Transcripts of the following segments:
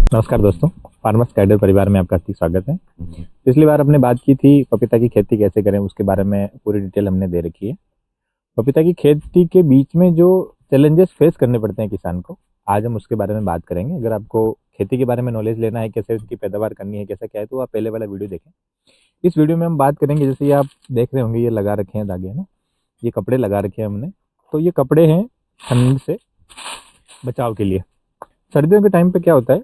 नमस्कार दोस्तों, farmers guider परिवार में आपका हार्दिक स्वागत है। पिछली बार हमने बात की थी पपीता की खेती कैसे करें, उसके बारे में पूरी डिटेल हमने दे रखी है। पपीता की खेती के बीच में जो चैलेंजेस फेस करने पड़ते हैं किसान को, आज हम उसके बारे में बात करेंगे। अगर आपको खेती के बारे में नॉलेज लेना है, कैसे उसकी पैदावार करनी है, कैसा क्या है, तो आप पहले वाला वीडियो देखें। इस वीडियो में हम बात करेंगे, जैसे ये आप देख रहे होंगे, ये लगा रखे हैं धागे, है ना, ये कपड़े लगा रखे हैं हमने। तो ये कपड़े हैं ठंड से बचाव के लिए। सर्दियों के टाइम पे क्या होता है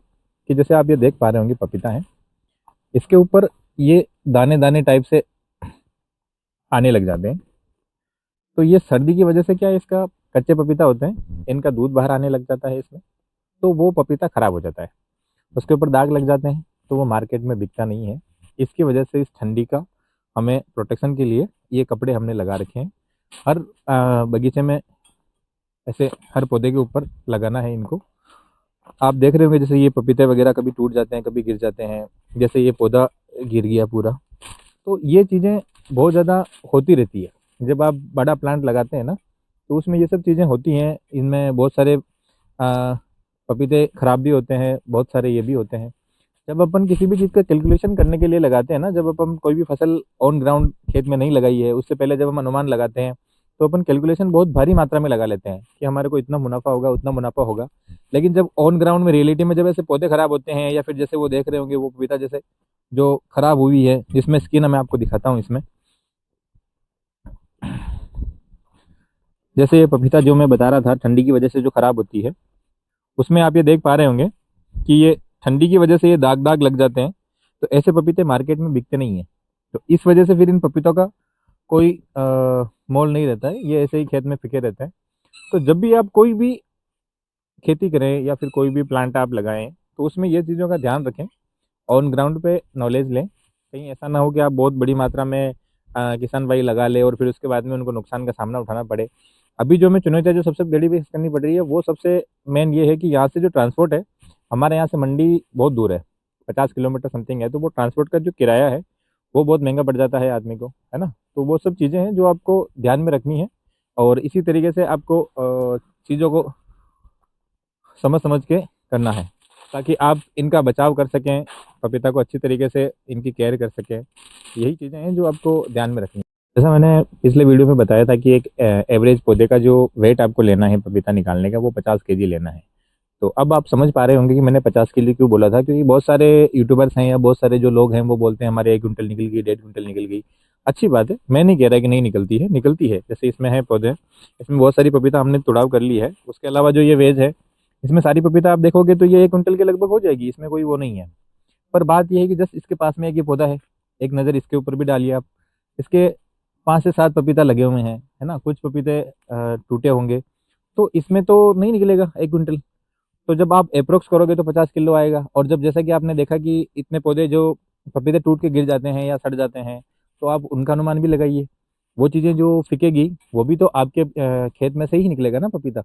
कि जैसे आप ये देख पा रहे होंगे, पपीता है, इसके ऊपर ये दाने दाने टाइप से आने लग जाते हैं। तो ये सर्दी की वजह से क्या है, इसका कच्चे पपीता होते हैं, इनका दूध बाहर आने लग जाता है इसमें, तो वो पपीता खराब हो जाता है, उसके ऊपर दाग लग जाते हैं, तो वो मार्केट में बिकता नहीं है। इसकी वजह से इस ठंडी का हमें प्रोटेक्शन के लिए ये कपड़े हमने लगा रखे हैं। हर बगीचे में ऐसे हर पौधे के ऊपर लगाना है इनको। आप देख रहे होंगे जैसे ये पपीते वगैरह कभी टूट जाते हैं, कभी गिर जाते हैं, जैसे ये पौधा गिर गया पूरा। तो ये चीज़ें बहुत ज़्यादा होती रहती है। जब आप बड़ा प्लांट लगाते हैं ना, तो उसमें ये सब चीज़ें होती हैं। इनमें बहुत सारे पपीते ख़राब भी होते हैं, बहुत सारे ये भी होते हैं। जब अपन किसी भी चीज़ का कैलकुलेशन करने के लिए लगाते हैं ना, जब अपन कोई भी फसल ऑन ग्राउंड खेत में नहीं लगाई है, उससे पहले जब हम अनुमान लगाते हैं, तो अपन कैलकुलेशन बहुत भारी मात्रा में लगा लेते हैं कि हमारे को इतना मुनाफा होगा, उतना मुनाफा होगा। लेकिन जब ऑन ग्राउंड में रियलिटी में जब ऐसे पौधे खराब होते हैं, या फिर जैसे वो देख रहे होंगे वो पपीता जैसे जो खराब हुई है, जिसमें स्किन मैं आपको दिखाता हूँ इसमें, जैसे ये पपीता जो मैं बता रहा था ठंडी की वजह से जो खराब होती है, उसमें आप ये देख पा रहे होंगे कि ये ठंडी की वजह से ये दाग दाग लग जाते हैं। तो ऐसे पपीते मार्केट में बिकते नहीं है। तो इस वजह से फिर इन पपीतों का कोई मोल नहीं रहता है, ये ऐसे ही खेत में फिके रहते हैं। तो जब भी आप कोई भी खेती करें या फिर कोई भी प्लांट आप लगाएं, तो उसमें ये चीज़ों का ध्यान रखें, ऑन ग्राउंड पे नॉलेज लें। कहीं ऐसा ना हो कि आप बहुत बड़ी मात्रा में किसान भाई लगा ले और फिर उसके बाद में उनको नुकसान का सामना उठाना पड़े। अभी जो हमें चुनौतियाँ जो सबसे बड़ी फेस करनी पड़ रही है, वो सबसे मेन ये है कि यहाँ से जो ट्रांसपोर्ट है, हमारे यहाँ से मंडी बहुत दूर है, 50 किलोमीटर समथिंग है। तो वो ट्रांसपोर्ट का जो किराया है, वो बहुत महंगा पड़ जाता है आदमी को, है ना। तो वो सब चीज़ें हैं जो आपको ध्यान में रखनी है, और इसी तरीके से आपको चीज़ों को समझ समझ के करना है, ताकि आप इनका बचाव कर सकें, पपीता को अच्छी तरीके से इनकी केयर कर सकें। यही चीज़ें हैं जो आपको ध्यान में रखनी है। जैसा मैंने पिछले वीडियो में बताया था कि एक एवरेज पौधे का जो वेट आपको लेना है पपीता निकालने का, वो 50 kg लेना है। तो अब आप समझ पा रहे होंगे कि मैंने 50 kg क्यों बोला था, क्योंकि बहुत सारे यूट्यूबर्स हैं या बहुत सारे जो लोग हैं वो बोलते हैं हमारे 1 कुंटल निकल गई, 1.5 कुंटल निकल गई। अच्छी बात है, मैं नहीं कह रहा कि नहीं निकलती है, निकलती है। जैसे इसमें है पौधे, इसमें बहुत सारी पपीता हमने तुड़ाव कर ली है। उसके अलावा जो ये वेज है, इसमें सारी पपीता आप देखोगे तो ये 1 कुंटल के लगभग हो जाएगी, इसमें कोई वो नहीं है। पर बात ये है कि जस्ट इसके पास में एक ये पौधा है, एक नज़र इसके ऊपर भी डालिए आप। इसके 5 से 7 पपीता लगे हुए हैं, है ना, कुछ पपीते टूटे होंगे। तो इसमें तो नहीं निकलेगा 1 कुंटल। तो जब आप अप्रोक्स करोगे तो 50 किलो आएगा। और जब जैसा कि आपने देखा कि इतने पौधे जो पपीते टूट के गिर जाते हैं या सड़ जाते हैं, तो आप उनका अनुमान भी लगाइए। वो चीज़ें जो फिकेगी, वो भी तो आपके खेत में से ही निकलेगा ना पपीता।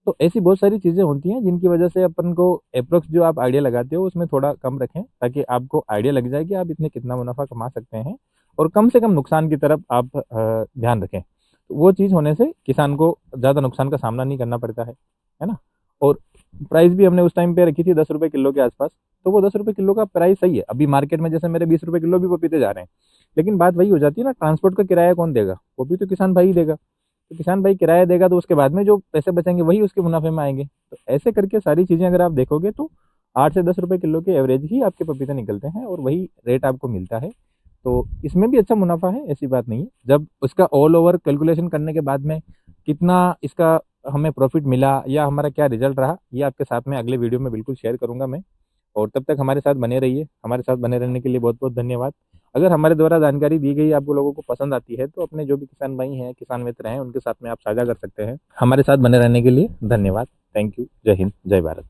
तो ऐसी बहुत सारी चीज़ें होती हैं जिनकी वजह से अपन को अप्रोक्स जो आप आइडिया लगाते हो उसमें थोड़ा कम रखें, ताकि आपको आइडिया लग जाए कि आप इतने कितना मुनाफा कमा सकते हैं, और कम से कम नुकसान की तरफ आप ध्यान रखें। तो वो चीज़ होने से किसान को ज़्यादा नुकसान का सामना नहीं करना पड़ता है ना। और प्राइस भी हमने उस टाइम पे रखी थी 10 रुपये किलो के आसपास। तो वो 10 रुपये किलो का प्राइस सही है। अभी मार्केट में जैसे मेरे 20 रुपये किलो भी पपीते जा रहे हैं, लेकिन बात वही हो जाती है ना, ट्रांसपोर्ट का किराया कौन देगा? वो भी तो किसान भाई ही देगा। तो किसान भाई किराया देगा, तो उसके बाद में जो पैसे बचेंगे वही उसके मुनाफे में आएंगे। तो ऐसे करके सारी चीज़ें अगर आप देखोगे, तो 8 से 10 रुपये किलो के एवरेज ही आपके पपीते निकलते हैं, और वही रेट आपको मिलता है। तो इसमें भी अच्छा मुनाफा है, ऐसी बात नहीं है। जब उसका ऑल ओवर कैलकुलेशन करने के बाद में कितना इसका हमें प्रॉफिट मिला या हमारा क्या रिजल्ट रहा, ये आपके साथ में अगले वीडियो में बिल्कुल शेयर करूंगा मैं। और तब तक हमारे साथ बने रहिए। हमारे साथ बने रहने के लिए बहुत बहुत धन्यवाद। अगर हमारे द्वारा जानकारी दी गई आपको लोगों को पसंद आती है, तो अपने जो भी किसान भाई हैं, किसान मित्र हैं, उनके साथ में आप साझा कर सकते हैं। हमारे साथ बने रहने के लिए धन्यवाद। Thank you. जय हिंद, जय भारत।